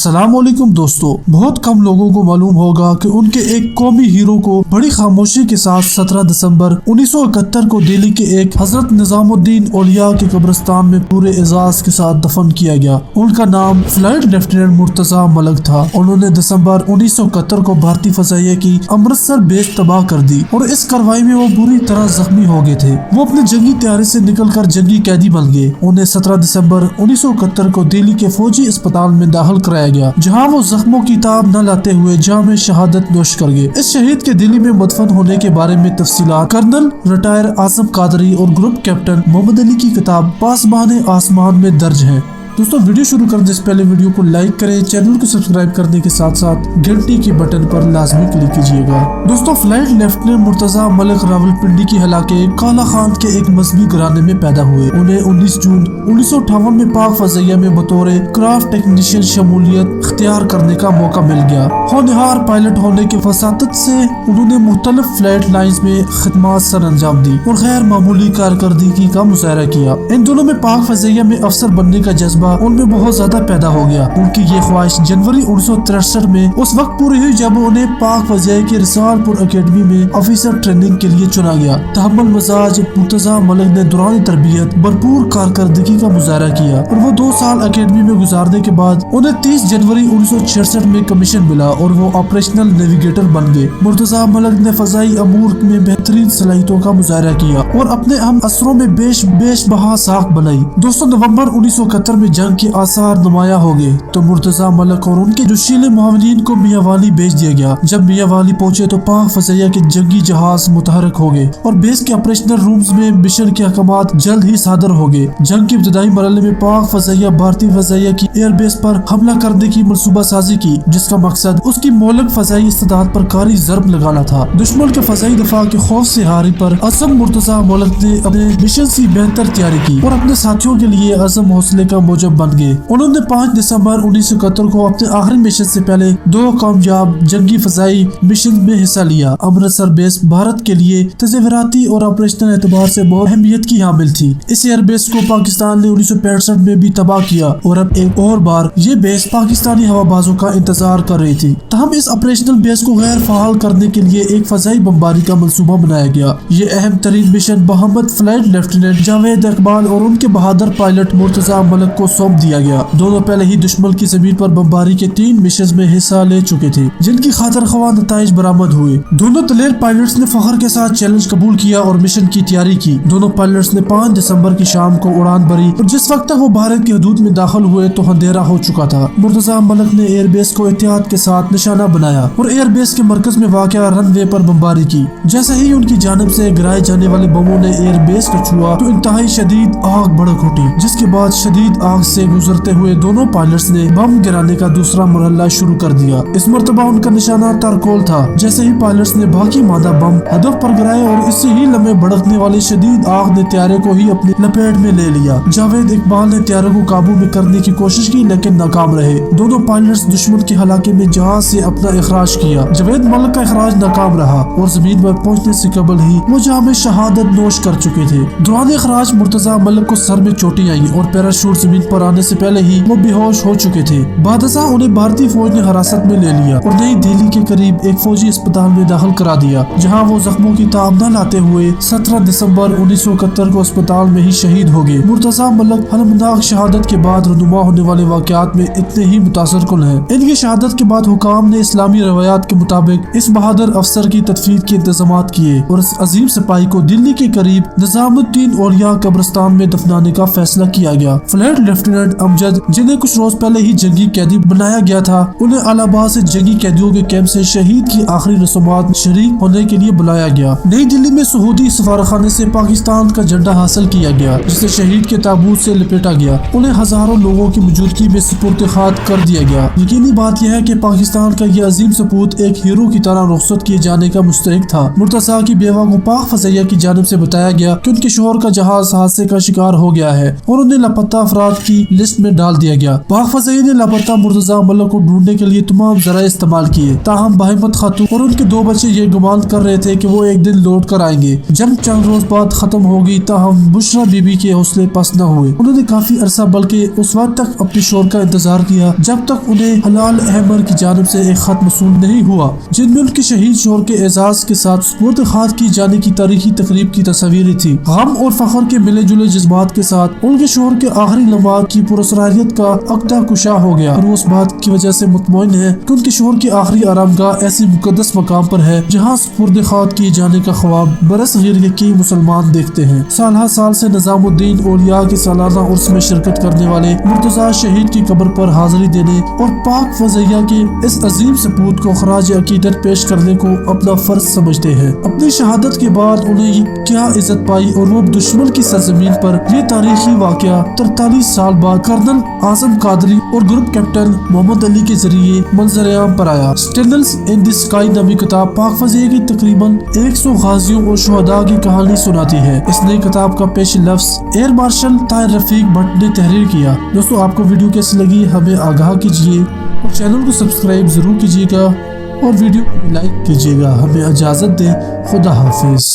अस्सलाम वालेकुम दोस्तों, बहुत कम लोगों को मालूम होगा कि उनके एक कौमी हीरो को बड़ी खामोशी के साथ 17 दिसंबर 1971 को दिल्ली के एक हजरत निजामुद्दीन औलिया के कब्रिस्तान में पूरे एजाज के साथ दफन किया गया। उनका नाम फ्लाइट लेफ्टिनेंट मुर्तजा मलिक था। उन्होंने दिसंबर 1971 को भारतीय फजाइया की अमृतसर बेस तबाह कर दी और इस कार्रवाई में वो बुरी तरह जख्मी हो गए थे। वो अपनी जंगी तैयारी से निकलकर जंगी कैदी बन गए। उन्हें 17 दिसंबर 1971 को दिल्ली के फौजी अस्पताल में दाखिल कराया गया, जहां वो जख्मों की ताब न लाते हुए जाम शहादत नोश कर गए। इस शहीद के दिल्ली में मदफन होने के बारे में तफसीलात कर्नल रिटायर आजम कादरी और ग्रुप कैप्टन मोहम्मद अली की किताब पासबान आसमान में दर्ज है। दोस्तों, वीडियो शुरू करने से पहले वीडियो को लाइक करें, चैनल को सब्सक्राइब करने के साथ साथ घंटी के बटन पर लाजमी क्लिक कीजिएगा। दोस्तों, फ्लाइट लेफ्टिनेंट मुर्तजा मलिक रावलपिंडी की हलाके काला खान के एक मजहबी घराने में पैदा हुए। उन्हें 19 जून 1958 में पाक फजाइया में बतौर क्राफ्ट टेक्नीशियन शमूलियत इख्तियार करने का मौका मिल गया। होनहार पायलट होने के वसातत से उन्होंने मुख्तलिफ फ्लाइट लाइन्स में खिदमत सर अंजाम दी और गैर मामूली कारकर्दगी का मुजाहरा किया। इन दोनों में पाक फजाइया में अफसर बनने का जज्बा उनमें बहुत ज्यादा पैदा हो गया। उनकी ये ख्वाहिश जनवरी 1963 में उस वक्त पूरी हुई जब उन्हें पाक फजाइया की रिसालपुर अकेडमी में ऑफिसर ट्रेनिंग के लिए चुना गया। तहम्मुल मजाज मुर्तजा मलिक ने दौरान तरबियत भरपूर कारकर्दगी का मुजाहरा किया और वो 2 साल अकेडमी में गुजारने के बाद उन्हें 30 जनवरी 1966 में कमीशन मिला और वो ऑपरेशनल नेविगेटर बन गए। मुर्तजा मलिक ने फजाई अमूर में बेहतरीन सलाहियतों का मुजाहरा किया और अपने अहम असरों में बेश बहा साख बनाई। दोस्तों, नवंबर 1971 में जंग के आसार नुमाया हो गए तो मुर्तजा मलिक और उनके जोशीले मुआविनीन को मियांवाली भेज दिया गया। जब मियांवाली पहुंचे तो पाक फजाइया के जंगी जहाज मुतहरक हो गए और बेस के ऑपरेशनल रूम्स में मिशन के अहकामात जल्द ही सादर हो गए। जंग के इब्तदाई मरहले में पाक फजाइया भारतीय फजाइया की एयरबेस पर हमला करने की मनसूबा साजी की, जिसका मकसद उसकी मौलिक फजाई इस्तेदाद पर कारी ज़र्ब लगाना था। दुश्मन के फजाई दफा के खौफ से हारी पर अज़म मुर्तजा मलिक ने अपने मिशन की बेहतर तैयारी की और अपने साथियों के लिए अज़म हौसले का मौजब बन गए। उन्होंने 5 दिसंबर 1971 को अपने आखिरी मिशन से पहले 2 कामयाब जंगी फजाई मिशन में हिस्सा लिया। अमृतसर बेस भारत के लिए तज़वीराती और ऑपरेशनल एतबार से बहुत अहमियत की हामिल थी। इस एयरबेस को पाकिस्तान ने 1965 में भी तबाह किया और अब एक और बार ये बेस पाकिस्तानी हवाबाजों का इंतजार कर रही थी। तहम इस ऑपरेशनल बेस को गैर फाल करने के लिए एक फजाई बमबारी का मंसूबा बनाया गया। ये अहम तरीन मिशन बहामद फ्लाइट लेफ्टिनेंट जावेद इकबाल और उनके बहादुर पायलट मुर्तजा मलिक को सौंप दिया गया। दोनों पहले ही दुश्मन की जमीन पर बमबारी के 3 मिशन में हिस्सा ले चुके थे, जिनकी खातिर ख्वाह नताइज बरामद हुए। दोनों दलेर पायलट्स ने फख्र के साथ चैलेंज कबूल किया और मिशन की तैयारी की। दोनों पायलट्स ने 5 दिसंबर की शाम को उड़ान भरी और जिस वक्त तक वो भारत की हदूद में दाखिल हुए तो अंधेरा हो चुका था। मुर्तजा मलिक ने एयरबेस को एहतियात के साथ निशाना बनाया और एयरबेस के मरकज में वाक़या रनवे पर बमबारी की। जैसे ही उनकी जानिब से गिराए जाने वाले बमों ने एयरबेस को छुआ तो इंतहाई शदीद आग भड़क उठी, जिसके बाद शदीद आग से गुजरते हुए दोनों पायलट्स ने बम गिराने का दूसरा मरहला शुरू कर दिया। इस मर्तबा उनका निशाना तरकोल था। जैसे ही पायलट्स ने बाकी मादा बम हदफ पर गिराए और इसी ही लम्हे भड़कने वाली शदीद आग ने त्यारे को ही अपनी लपेट में ले लिया। जावेद इकबाल ने त्यारे को काबू में करने की कोशिश की लेकिन नाकाम रहे। दोनों पायलट्स दुश्मन के हलाके में जहाज से अपना इखराज किया। जावेद मलिक का इखराज नाकाम रहा और जमीन पर पहुँचने से कबल ही वो जाम शहादत नोश कर चुके थे। दौरान इखराज मुर्तजा मलिक को सर में चोटें आई और पैराशूट जमीन पर आने से पहले ही वो बेहोश हो चुके थे। बादशाह उन्हें भारतीय फौज ने हिरासत में ले लिया और नई दिल्ली के करीब एक फौजी अस्पताल में दाखिल करा दिया, जहां वो जख्मों की ताब न लाते हुए 17 दिसंबर 1971 को अस्पताल में ही शहीद हो गए। मुर्तजा मलिक हलमनाक शहादत के बाद रुनुमा होने वाले वाकयात में इतने ही मुतासर कुन है। इनकी शहादत के बाद हुकाम ने इस्लामी रवायात के मुताबिक इस बहादुर अफसर की तदफीन के इंतजाम किए और इस अजीम सिपाही को दिल्ली के करीब निजामुद्दीन औलिया कब्रिस्तान में दफनाने का फैसला किया गया। फ्लाइट लेफ्टिनेंट अमजद, जिन्हें कुछ रोज पहले ही जंगी कैदी बनाया गया था, उन्हें इलाहाबाद से जंगी कैदियों के कैंप से शहीद की आखिरी रस्मात शरीक होने के लिए बुलाया गया। नई दिल्ली में सऊदी सफारखाने से पाकिस्तान का झंडा हासिल किया गया, जिसे शहीद के ताबूत से लपेटा गया। उन्हें हजारों लोगों की मौजूदगी में सुपुर्द खाक कर दिया गया। यकीनी बात यह है कि पाकिस्तान का यह अजीम सपूत एक हीरो की तरह रुखसत किए जाने का मुस्तहिक था। मुर्तजा की बेवा को पाक फजाइया की जानिब से बताया गया कि उनके शोहर का जहाज हादसे का शिकार हो गया है और उन्हें लापता अफराद की लिस्ट में डाल दिया गया। पाक फज़ाइया ने लापता मुर्तजा मल्ल को ढूंढने के लिए तमाम ज़राए इस्तेमाल किए, ताहम बहिम्मत खातून और उनके 2 बच्चे ये गुमान कर रहे थे कि वो एक दिन लौट कर आएंगे। जंग चंद रोज बाद खत्म होगी, ताहम बुशरा बीबी के हौसले पस्त न हुए। उन्होंने काफी अरसा बल्कि उस वक्त तक अपने शोहर का इंतजार किया जब तक उन्हें हलाल अहमर की जानिब से एक खत मसूल नहीं हुआ, जिनमें उनके शहीद शोहर के एजाज के साथ सुपुर्द खाक की जाने की तारीखी तकरीब की तस्वीरें थी। गम और फख्र के मिले जुले जज्बात के साथ उनके शोहर के आखिरी लम्हात की पुरस्कारियत का अक्दा कुशा हो गया और उस बात की वजह से मुतमईन है कि उनके शोहर की आखिरी आरामगाह ऐसी मुकद्दस मकाम पर है जहाँ सुपुर्द खाक की जाने का ख्वाब बरसगीर के कई मुसलमान देखते हैं। साल हर साल से निजामुद्दीन औलिया के सालाना उर्स में शिरकत करने वाले मुर्तजा शहीद की कब्र पर हाजिरी देने और पाक फज़ाइया के इस अजीम सपूत को खराज अकीदत पेश करने को अपना फर्ज समझते हैं। अपनी शहादत के बाद उन्हें क्या इज्जत पाई और वो दुश्मन की सरजमीन पर ये तारीखी वाकया 43 साल बाद कर्नल आजम कादरी और ग्रुप कैप्टन मोहम्मद अली के जरिए मंजर-ए-आम पर आया। स्टेनल्स इन द स्काई नामी किताब पाक फज़ाइया की तकरीबन 100 गाजियों और शहदा की कहानी सुनाती है। इस नई किताब का पेश लफ्ज एयर मार्शल ताहिर रफीक भट्ट ने तहरीर किया। दोस्तों, आपको वीडियो कैसी लगी हमें आगाह कीजिए और चैनल को सब्सक्राइब जरूर कीजिएगा और वीडियो को लाइक कीजिएगा। हमें इजाजत दें। खुदा हाफिज।